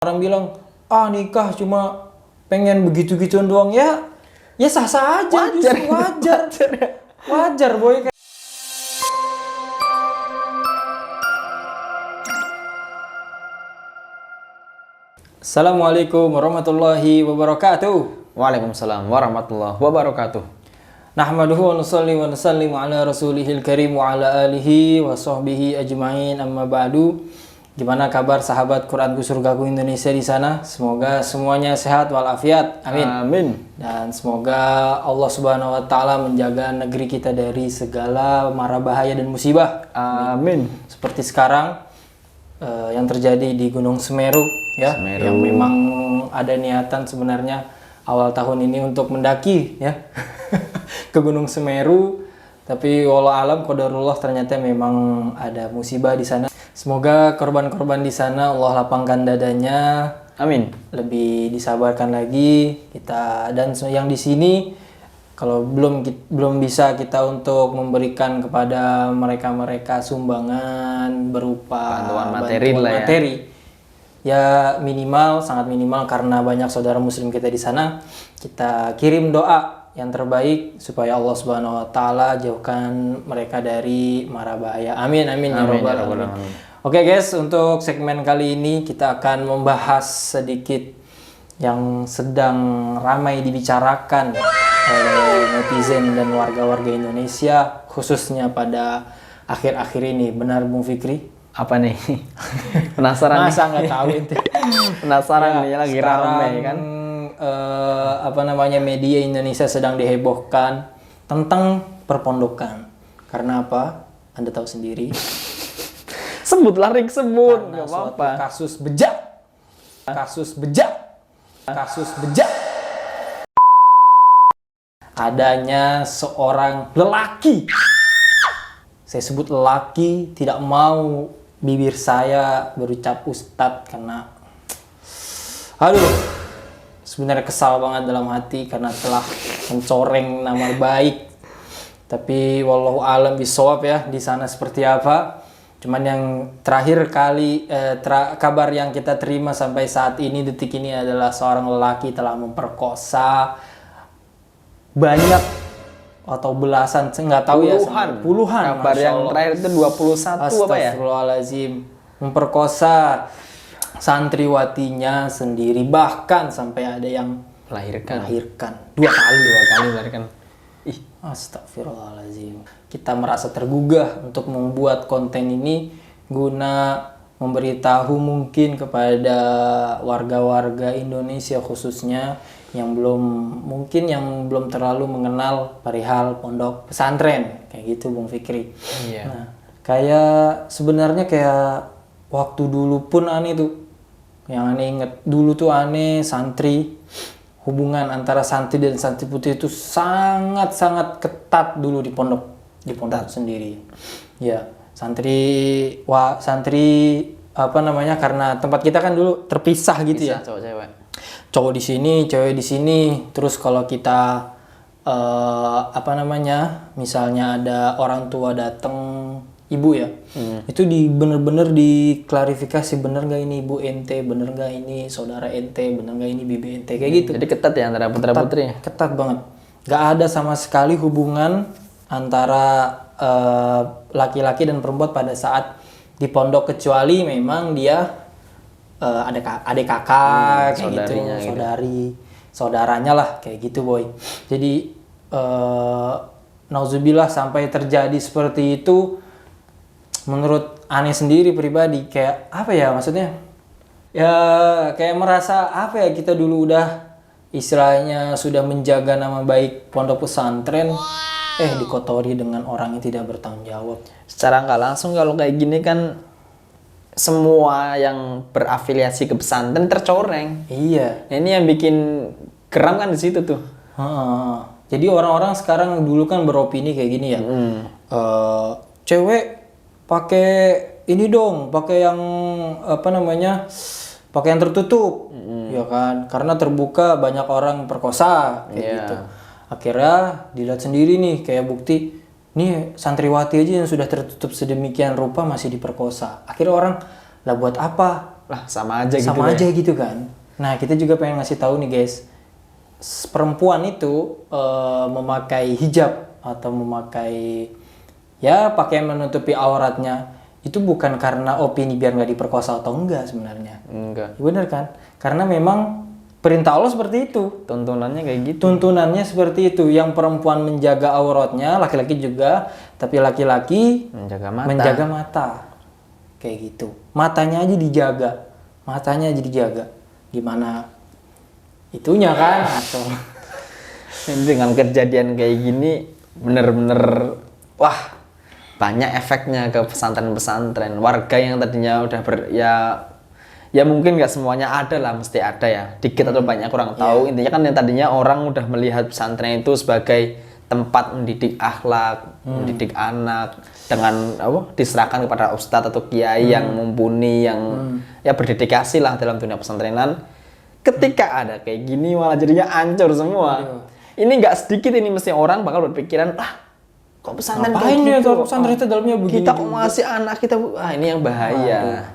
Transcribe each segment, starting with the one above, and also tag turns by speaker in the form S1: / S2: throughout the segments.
S1: Orang bilang, nikah cuma pengen begitu-gituan doang, ya sah-sah aja, wajar boy. Assalamualaikum warahmatullahi wabarakatuh.
S2: Waalaikumsalam warahmatullahi wabarakatuh.
S1: Nahmaduhu wa nusalli wa nusallimu ala rasulihil karim wa ala alihi wa sahbihi ajma'in, amma ba'du. Gimana kabar sahabat Quranku Surgaku Indonesia di sana? Semoga semuanya sehat walafiat. Amin.
S2: Amin.
S1: Dan semoga Allah Subhanahu wa taala menjaga negeri kita dari segala mara bahaya dan musibah.
S2: Amin.
S1: Seperti sekarang yang terjadi di Gunung Semeru ya, yang memang ada niatan sebenarnya awal tahun ini untuk mendaki ya ke Gunung Semeru, tapi walau alam qadarullah ternyata memang ada musibah di sana. Semoga korban-korban di sana Allah lapangkan dadanya.
S2: Amin.
S1: Lebih disabarkan lagi kita, dan yang di sini kalau belum bisa kita untuk memberikan kepada mereka sumbangan berupa
S2: bantuan materi,
S1: ya minimal, sangat minimal, karena banyak saudara muslim kita di sana. Kita kirim doa yang terbaik supaya Allah Subhanahu wa taala jauhkan mereka dari mara bahaya. Amin amin ya rabbal alamin. Oke guys, untuk segmen kali ini kita akan membahas sedikit yang sedang ramai dibicarakan oleh netizen dan warga-warga Indonesia, khususnya pada akhir-akhir ini. Benar Bung Fikri?
S2: Apa nih? Penasaran?
S1: Masa nggak tahu itu?
S2: Penasaran nih, lagi ramai kan?
S1: Media Indonesia sedang dihebohkan tentang perpondokan. Karena apa? Anda tahu sendiri.
S2: Sebutlah Rik, sebut.
S1: Karena
S2: Gak apa-apa.
S1: kasus bejat. Adanya seorang lelaki. Saya sebut lelaki, tidak mau bibir saya berucap ustadz karena sebenarnya kesal banget dalam hati karena telah mencoreng nama baik. Tapi wallahu alam bisawab ya di sana seperti apa. Cuman yang terakhir kali kabar yang kita terima sampai saat ini, detik ini, adalah seorang lelaki telah memperkosa banyak atau belasan, nggak tahu puluhan.
S2: Kabar yang terakhir itu 21 apa ya?
S1: Astagfirullahaladzim. Memperkosa santriwatinya sendiri, bahkan sampai ada yang melahirkan 2 kali
S2: melahirkan.
S1: Astagfirullahaladzim. Kita merasa tergugah untuk membuat konten ini guna memberitahu mungkin kepada warga-warga Indonesia khususnya yang belum terlalu mengenal perihal pondok pesantren kayak gitu Bung Fikri.
S2: Iya.
S1: Nah, sebenarnya kayak waktu dulu pun aneh tuh. Yang aneh inget dulu tuh santri, hubungan antara santri dan santri putih itu sangat-sangat ketat dulu di pondok sendiri. Ya, karena tempat kita kan dulu terpisah gitu ya. Cowok di sini, cewek di sini. Terus kalau kita misalnya ada orang tua datang, ibu ya, itu bener-bener diklarifikasi, bener gak ini ibu ente, bener gak ini saudara ente, bener gak ini bibi ente, kayak gitu.
S2: Jadi ketat ya antara putra putri.
S1: Ketat banget. Gak ada sama sekali hubungan antara laki-laki dan perempuan pada saat di pondok, kecuali memang dia adik kakak kayak gitu, saudaranya lah kayak gitu boy. Jadi nauzubillah sampai terjadi seperti itu. Menurut aneh sendiri pribadi, kayak apa ya maksudnya? Ya kayak merasa kita dulu udah istilahnya sudah menjaga nama baik pondok pesantren, dikotori dengan orang yang tidak bertanggung jawab.
S2: Secara nggak langsung kalau kayak gini kan semua yang berafiliasi ke pesantren tercoreng.
S1: Iya.
S2: Nah, ini yang bikin geram kan di situ tuh.
S1: Jadi orang-orang sekarang dulu kan beropini kayak gini ya. Cewek pakai ini dong, pakai yang pakai yang tertutup, ya kan? Karena terbuka banyak orang perkosa kayak gitu. Akhirnya dilihat sendiri nih kayak bukti, nih santriwati aja yang sudah tertutup sedemikian rupa masih diperkosa. Akhirnya orang, lah buat apa
S2: lah sama aja gitu.
S1: Sama aja gitu kan. Nah, kita juga pengen ngasih tahu nih guys, perempuan itu memakai hijab atau memakai ya pakaian menutupi auratnya itu bukan karena opini biar nggak diperkosa atau enggak sebenarnya.
S2: Enggak.
S1: Bener kan? Karena memang perintah Allah seperti itu.
S2: Tuntunannya kayak gitu.
S1: Tuntunannya seperti itu. Yang perempuan menjaga auratnya, laki-laki juga, tapi laki-laki menjaga mata. Kayak gitu. Matanya aja dijaga. Matanya aja dijaga. Gimana itunya kan? Atau
S2: dengan kejadian kayak gini bener-bener wah banyak efeknya ke pesantren-pesantren. Warga yang tadinya udah ya mungkin nggak semuanya ada lah, mesti ada ya, dikit atau banyak kurang tahu. Intinya kan yang tadinya orang udah melihat pesantren itu sebagai tempat mendidik akhlak, mendidik anak dengan diserahkan kepada ustadz atau kiai yang mumpuni, yang ya berdedikasi lah dalam dunia pesantrenan. Ketika ada kayak gini malah jadinya hancur semua. Ini nggak sedikit, ini mesti orang bakal berpikiran kok pesantren
S1: ngapain
S2: kayak gitu?
S1: Pesantren itu dalamnya begini.
S2: Kita kok masih anak kita, ini yang bahaya.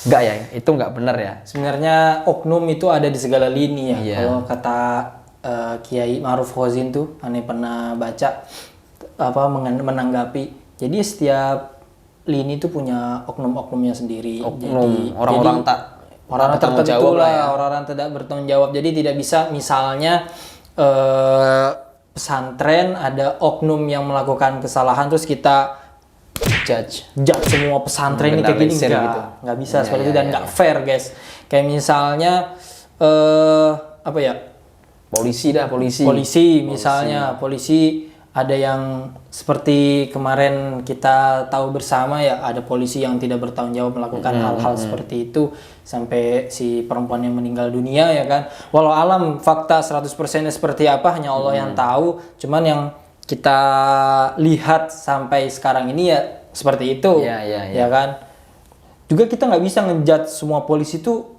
S2: Enggak ya, itu nggak benar ya.
S1: Sebenarnya oknum itu ada di segala lini ya.
S2: Iya.
S1: Kalau kata Kiai Ma'ruf Khozin tuh, aneh pernah baca menanggapi. Jadi setiap lini tuh punya oknum-oknumnya sendiri.
S2: Oknum, orang-orang
S1: orang tertentu lah, orang-orang tidak bertanggung jawab. Jadi tidak bisa misalnya pesantren ada oknum yang melakukan kesalahan terus kita judge semua pesantren ini kayak gini, nggak bisa seperti itu dan nggak fair guys. Kayak misalnya polisi misalnya, polisi ada yang seperti kemarin kita tahu bersama ya, ada polisi yang tidak bertanggung jawab melakukan hal-hal seperti itu sampai si perempuan yang meninggal dunia ya kan. Walau alam fakta 100% seperti apa hanya Allah yang tahu, cuman yang kita lihat sampai sekarang ini ya seperti itu ya kan. Juga kita nggak bisa ngejudge semua polisi tuh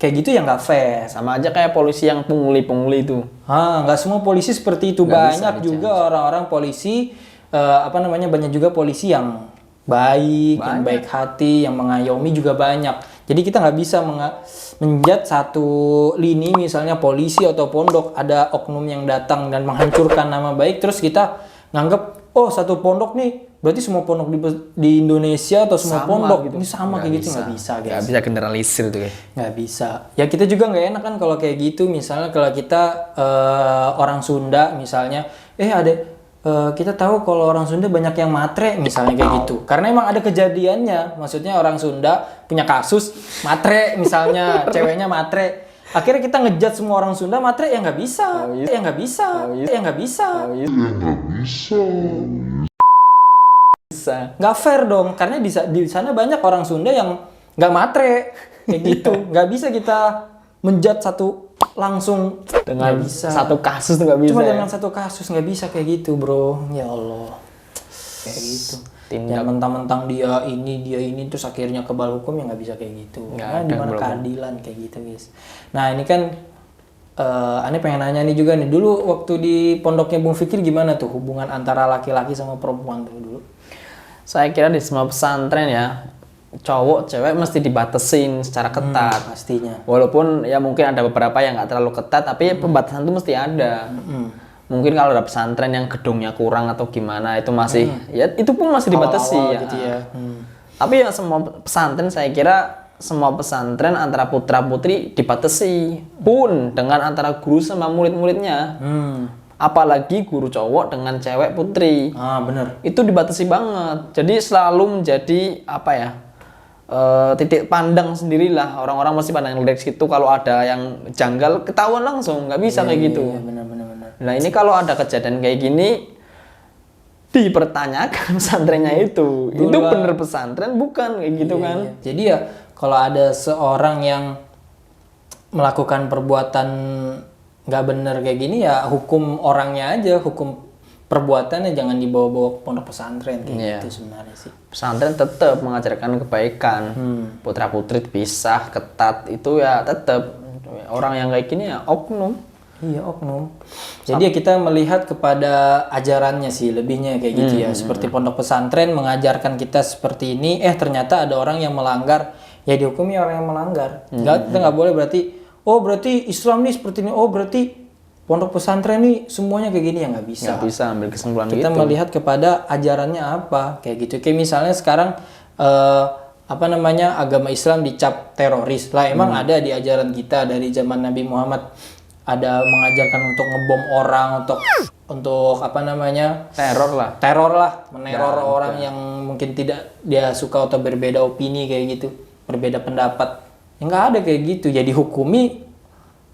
S1: kayak gitu ya, nggak fair.
S2: Sama aja kayak polisi yang pungli itu.
S1: Nggak semua polisi seperti itu. Banyak juga orang-orang polisi banyak juga polisi yang baik, yang baik hati, yang mengayomi juga banyak. Jadi kita nggak bisa menjudge satu lini, misalnya polisi atau pondok ada oknum yang datang dan menghancurkan nama baik, terus kita nganggep satu pondok nih berarti semua pondok di Indonesia atau semua pondok gitu. Ini sama kayak gitu, nggak bisa guys.
S2: Nggak bisa generalisir tuh kayak.
S1: Nggak bisa. Ya kita juga nggak enak kan kalau kayak gitu. Misalnya kalau kita orang Sunda misalnya, kita tahu kalau orang Sunda banyak yang matre misalnya kayak gitu. Karena emang ada kejadiannya. Maksudnya orang Sunda punya kasus matre misalnya, ceweknya matre. Akhirnya kita ngejudge semua orang Sunda matre, ya nggak bisa. Ya nggak bisa. Ya nggak bisa. Nggak fair dong, karena di sana banyak orang Sunda yang nggak matre kayak gitu. Nggak bisa kita menjudge satu langsung
S2: dengan satu kasus tuh nggak bisa.
S1: Cuma dengan satu kasus nggak bisa kayak gitu bro. Ya Allah, kayak gitu. Yang mentang-mentang dia ini terus akhirnya kebal hukum, ya nggak bisa kayak gitu. Nah, di mana keadilan kayak gitu guys. Nah ini kan Ane pengen nanya nih juga nih, dulu waktu di pondoknya Bung Fikir gimana tuh hubungan antara laki-laki sama perempuan tuh dulu?
S2: Saya kira di semua pesantren ya, cowok cewek mesti dibatasin secara ketat.
S1: Pastinya.
S2: Walaupun ya mungkin ada beberapa yang nggak terlalu ketat, tapi pembatasan itu mesti ada. Mungkin kalau ada pesantren yang gedungnya kurang atau gimana itu masih ya itu pun masih dibatasi ya.
S1: Gitu ya.
S2: Tapi ya semua pesantren saya kira semua pesantren antara putra putri dibatasi pun dengan antara guru sama murid-muridnya. Apalagi guru cowok dengan cewek putri.
S1: Bener.
S2: Itu dibatasi banget. Jadi selalu menjadi titik pandang sendirilah. Orang-orang masih pandang dari situ. Kalau ada yang janggal ketahuan langsung, nggak bisa kayak gitu.
S1: Iya, bener.
S2: Nah ini kalau ada kejadian kayak gini dipertanyakan pesantrennya itu bener pesantren bukan kayak gitu kan?
S1: Iya. Jadi ya kalau ada seorang yang melakukan perbuatan nggak bener kayak gini ya hukum orangnya aja, hukum perbuatannya jangan dibawa-bawa ke pondok pesantren kayak gitu sebenarnya sih. Pesantren
S2: tetap mengajarkan kebaikan, putra putri pisah ketat itu ya tetap orang yang kayak gini ya oknum.
S1: Iya oknum. Jadi ya kita melihat kepada ajarannya sih lebihnya kayak gitu ya. Seperti pondok pesantren mengajarkan kita seperti ini, ternyata ada orang yang melanggar ya dihukumi orang yang melanggar. Kita nggak boleh berarti Islam nih seperti ini, berarti pondok pesantren nih semuanya kayak gini, ya nggak bisa.
S2: Nggak bisa ambil kesimpulan
S1: Kita
S2: gitu.
S1: melihat kepada ajarannya apa, kayak gitu. Kayak misalnya sekarang agama Islam dicap teroris lah. Emang ada di ajaran kita dari zaman Nabi Muhammad ada mengajarkan untuk ngebom orang, untuk teror lah, meneror orang yang mungkin tidak dia suka atau berbeda opini kayak gitu, berbeda pendapat. Nggak ada kayak gitu. Jadi hukumi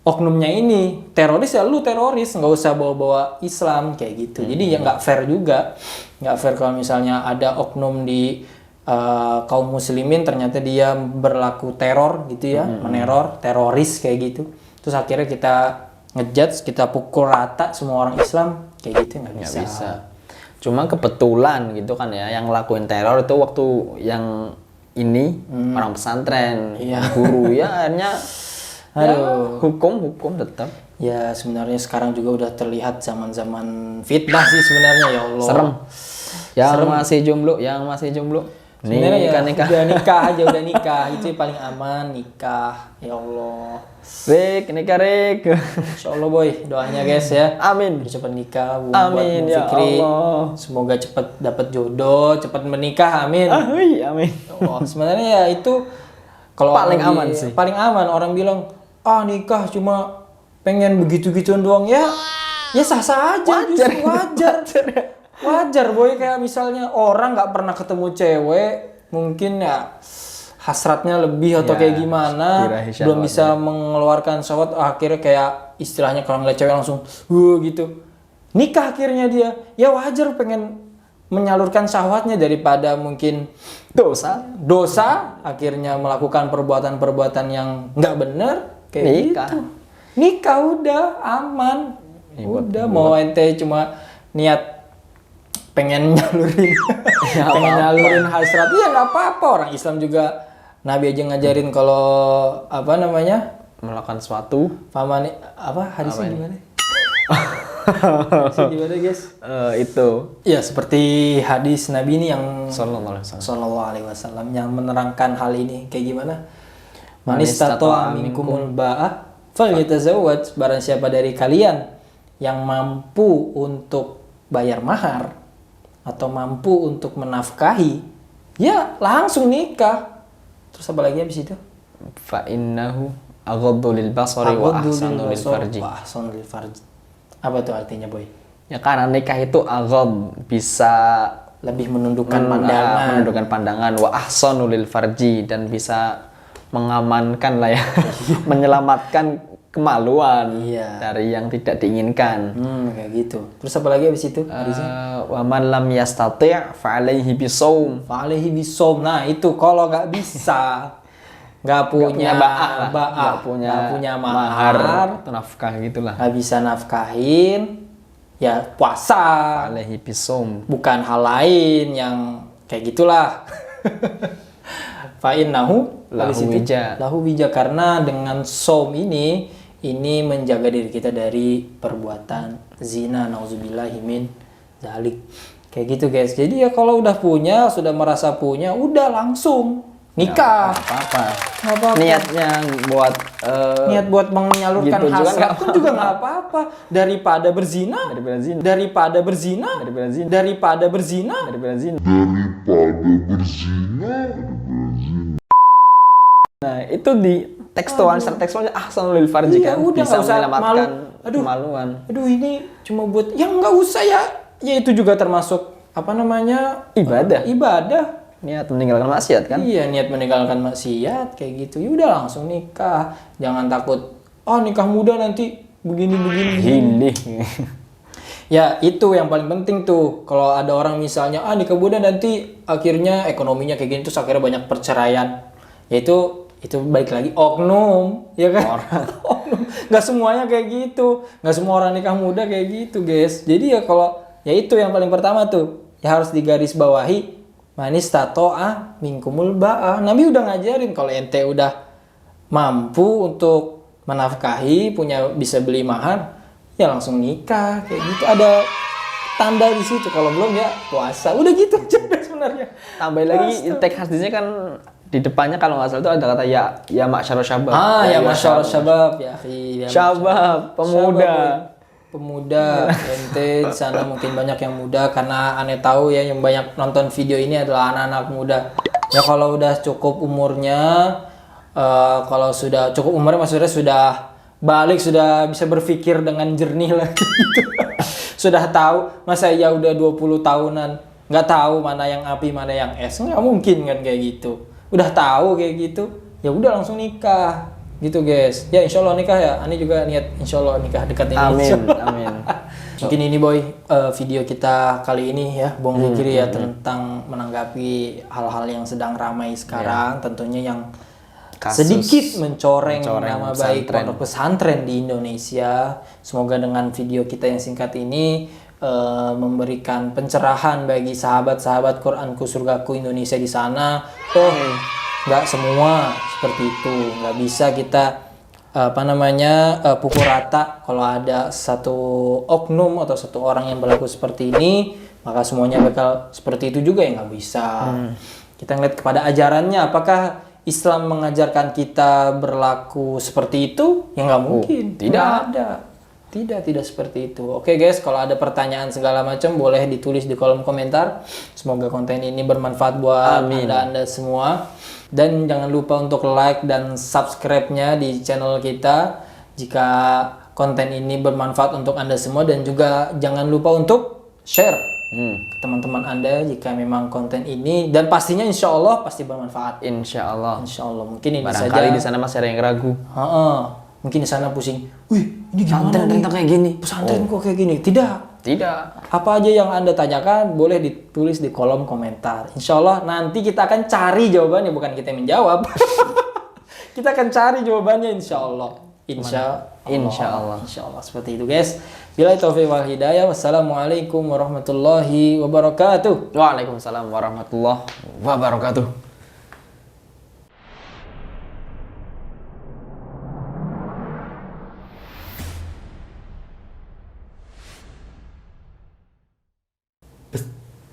S1: oknumnya ini teroris, ya lu teroris, nggak usah bawa-bawa Islam kayak gitu. Jadi ya nggak fair juga, nggak fair kalau misalnya ada oknum di kaum muslimin ternyata dia berlaku teror gitu ya, meneror, teroris kayak gitu. Terus akhirnya kita ngejudge, kita pukul rata semua orang Islam kayak gitu, nggak bisa.
S2: Cuma kebetulan gitu kan ya, yang ngelakuin teror itu waktu yang ini orang pesantren, guru ya akhirnya hukum tetap.
S1: Ya sebenarnya sekarang juga udah terlihat zaman-zaman fitnah sih sebenarnya, ya Allah.
S2: Serem. Yang masih jomblo.
S1: Sebenarnya nikah. Udah nikah itu yang paling aman, nikah. Ya Allah.
S2: Nikah.
S1: Insya Allah boy, doanya guys ya.
S2: Amin.
S1: Cepat nikah.
S2: Amin ya Allah.
S1: Semoga cepat dapat jodoh, cepat menikah. Amin.
S2: Amin.
S1: Oh, sebenarnya ya itu kalau
S2: paling aman sih.
S1: Paling aman. Orang bilang nikah cuma pengen begitu-gituan doang, ya sah-sah aja. Wajar boy, kayak misalnya orang nggak pernah ketemu cewek, mungkin ya hasratnya lebih atau kayak gimana, belum bisa mengeluarkan syahwat, akhirnya kayak istilahnya kalau ngeliat cewek langsung gitu, nikah akhirnya dia. Ya wajar pengen menyalurkan syahwatnya daripada mungkin dosa akhirnya melakukan perbuatan-perbuatan yang nggak benar kayak gitu. Nikah udah aman. Udah mau ente cuma niat pengen nyalurin hasrat, iya nggak apa-apa. Orang Islam juga Nabi aja ngajarin kalau
S2: melakukan sesuatu.
S1: Hadisnya gimana? Gimana guys?
S2: Itu.
S1: Ya seperti hadis Nabi ini yang
S2: Sallallahu
S1: Alaihi Wasallam yang menerangkan hal ini kayak gimana? Man istata'a minkumul ba'ah falyatazawwaj. Barang siapa dari kalian yang mampu untuk bayar mahar atau mampu untuk menafkahi, ya langsung nikah. Terus apa lagi habis itu?
S2: Fa innahu aghaddu lil basari wa ahsanu lil farji.
S1: Apa tuh artinya boy?
S2: Ya karena nikah itu aghad, bisa
S1: lebih menundukkan pandangan,
S2: wa ahsanu lil farji, dan bisa mengamankan lah ya, menyelamatkan kemaluan dari yang tidak diinginkan.
S1: Kayak gitu. Terus apa lagi habis itu?
S2: Wa man lam yastati' fa alaihi bisawm.
S1: Nah, itu kalau nggak bisa, nggak punya mahar
S2: atau nafkah gitulah.
S1: Nggak bisa nafkahin, ya puasa.
S2: Alaihi bisawm.
S1: Bukan hal lain yang kayak gitulah. Fa innahu lahu wija, karena dengan som ini menjaga diri kita dari perbuatan zina, nauzubillahi min dzalik. Kayak gitu guys. Jadi ya kalau udah punya, sudah merasa punya, udah langsung nikah.
S2: Apa-apa. Niatnya
S1: buat menyalurkan
S2: gitu
S1: hasrat pun juga nggak apa-apa. Daripada berzina.
S2: Nah, itu di tekstualnya ahsanul lil farji kan,
S1: udah
S2: bisa menyelamatkan
S1: kemaluan. Ini cuma buat yang nggak usah ya. Ya itu juga termasuk ibadah.
S2: Niat meninggalkan maksiat kan?
S1: Iya, niat meninggalkan maksiat kayak gitu. Ya udah langsung nikah. Jangan takut nikah muda nanti begini. Ya itu yang paling penting tuh. Kalau ada orang misalnya nikah muda nanti akhirnya ekonominya kayak gini, terus akhirnya banyak perceraian. Yaitu balik lagi oknum, ya kan? Oknum. Nggak semuanya kayak gitu, nggak semua orang nikah muda kayak gitu guys. Jadi ya kalau ya itu yang paling pertama tuh ya harus digarisbawahi, man istata'a minkumul ba'ah. Nabi udah ngajarin kalau ente udah mampu untuk menafkahi, bisa beli mahar, ya langsung nikah kayak gitu. Ada tanda di situ. Kalau belum ya puasa. Udah gitu aja sebenarnya.
S2: Tambahin lagi teks hadisnya kan di depannya kalau nggak salah itu ada kata ya masyarakat syabab.
S1: Ya masyaallah syabab ya akhi. Ya,
S2: Syabab, pemuda.
S1: Pemuda ente di sana mungkin banyak yang muda karena aneh tahu ya yang banyak nonton video ini adalah anak-anak muda. Ya kalau udah cukup umurnya, kalau sudah cukup umurnya maksudnya sudah balik, sudah bisa berpikir dengan jernih lagi gitu. Sudah tahu, masa ya udah 20 tahunan nggak tahu mana yang api mana yang es, nggak mungkin kan kayak gitu. Udah tahu kayak gitu, ya udah langsung nikah gitu guys. Ya insya Allah nikah ya, Ani juga niat insya Allah nikah dekat ini.
S2: Amin, amin.
S1: Mungkin ini boy video kita kali ini ya Bung Fikri ya tentang menanggapi hal-hal yang sedang ramai sekarang, tentunya yang
S2: Kasus
S1: sedikit mencoreng nama baik
S2: pesantren.
S1: pondok pesantren di Indonesia. Semoga dengan video kita yang singkat ini memberikan pencerahan bagi sahabat-sahabat Quranku Surgaku Indonesia di sana. Nggak semua seperti itu, nggak bisa kita pukul rata. Kalau ada satu oknum atau satu orang yang berlaku seperti ini, maka semuanya bakal seperti itu juga, ya nggak bisa. Kita ngeliat kepada ajarannya, apakah Islam mengajarkan kita berlaku seperti itu? Ya nggak mungkin.
S2: Tidak.
S1: Nggak ada. Tidak seperti itu. Oke guys, kalau ada pertanyaan segala macam boleh ditulis di kolom komentar. Semoga konten ini bermanfaat buat Anda semua. Dan jangan lupa untuk like dan subscribe-nya di channel kita jika konten ini bermanfaat untuk Anda semua, dan juga jangan lupa untuk share ke teman-teman Anda jika memang konten ini, dan pastinya insya Allah pasti bermanfaat.
S2: Insya Allah.
S1: Mungkin ini
S2: Barangkali
S1: saja.
S2: di sana masih ada yang ragu.
S1: Mungkin di sana pusing. Wih, ini gimana
S2: Pesantren
S1: nih?
S2: ternyata kayak gini.
S1: Pesantren kok kayak gini? Tidak. Apa aja yang Anda tanyakan boleh ditulis di kolom komentar. Insya Allah nanti kita akan cari jawabannya, bukan kita yang menjawab. Kita akan cari jawabannya insya Allah. Insya Allah seperti itu guys. Billahi taufiq wal hidayah. Wassalamualaikum warahmatullahi wabarakatuh.
S2: Waalaikumsalam warahmatullahi wabarakatuh.